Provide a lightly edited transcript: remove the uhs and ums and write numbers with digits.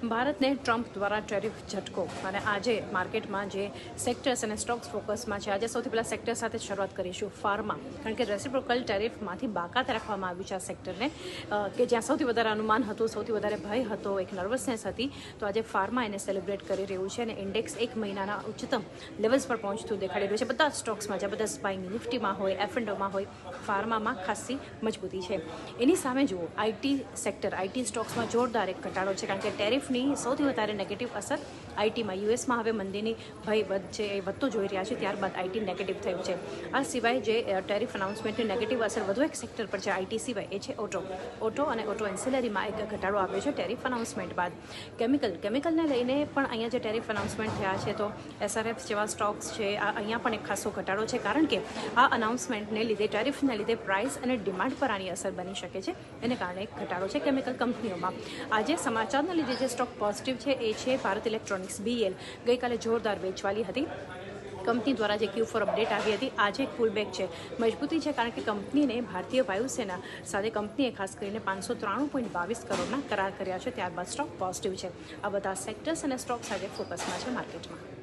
ભારતને ટ્રમ્પ દ્વારા ટેરિફ ઝટકો અને આજે માર્કેટમાં જે સેક્ટર્સ અને સ્ટોક્સ ફોકસમાં છે. આજે સૌથી પહેલાં સેક્ટર સાથે શરૂઆત કરીશું, ફાર્મા. કારણ કે રેસિપ્રોકલ ટેરિફમાંથી બાકાત રાખવામાં આવ્યું છે આ સેક્ટરને, કે જ્યાં સૌથી વધારે અનુમાન હતું, સૌથી વધારે ભય હતો, એક નર્વસનેસ હતી. તો આજે ફાર્મા એને સેલિબ્રેટ કરી રહ્યું છે અને ઇન્ડેક્સ એક મહિનાના ઉચ્ચતમ લેવલ્સ પર પહોંચતું દેખાડી રહ્યું છે. બધા સ્ટોક્સમાં જે બધા સ્પાઇંગ નિફ્ટીમાં હોય, એફ&ઓમાં હોય, ફાર્મામાં ખાસી મજબૂતી છે. એની સામે જુઓ, આઈટી સેક્ટર, આઈટી સ્ટોક્સમાં જોરદાર એક ઘટાડો છે. કારણ કે ટેરિફની સૌથી વધારે નેગેટિવ અસર આઈટીમાં, યુએસમાં હવે મંદીની ભય એ વધતો જોઈ રહ્યા છે, ત્યારબાદ આઈટી નેગેટિવ થયું છે. આ સિવાય જે ટેરિફ અનાઉન્સમેન્ટની નેગેટિવ અસર વધુ એક સેક્ટર પર છે આઈટી સિવાય, એ છે ઓટો અને ઓટો એન્સિલરીમાં એક ઘટાડો આવ્યો છે ટેરિફ અનાઉન્સમેન્ટ બાદ. કેમિકલને લઈને પણ અહીંયા જે ટેરિફ અનાઉન્સમેન્ટ થયા છે, તો એસઆરએફ જેવા સ્ટોક્સ છે, અહીંયા પણ એક ખાસો ઘટાડો છે. કારણ કે આ અનાઉન્સમેન્ટને લીધે, ટેરિફને લીધે પ્રાઇસ અને ડિમાન્ડ પર આની અસર બની શકે છે. એને કારણે એક ઘટાડો છે કેમિકલ કંપનીઓમાં. આજે સમાચારના લીધે જે સ્ટોક પોઝિટિવ છે એ છે ભારત ઇલેક્ટ્રોનિક્સ, BEL. ગઈકાલે જોરદાર વેચવાલી હતી. કંપની દ્વારા જે Q4 અપડેટ આવી હતી, આજે એક પુલબેક છે. મજબૂતી છે કારણ કે કંપનીને ભારતીય વાયુસેના સાથે કંપનીએ ખાસ કરીને 593.22 કરોડના કરાર કર્યા છે. ત્યારબાદ સ્ટોક પોઝિટિવ છે. આ બધા સેક્ટર્સ અને સ્ટોક્સ આજે ફોકસમાં છે માર્કેટમાં.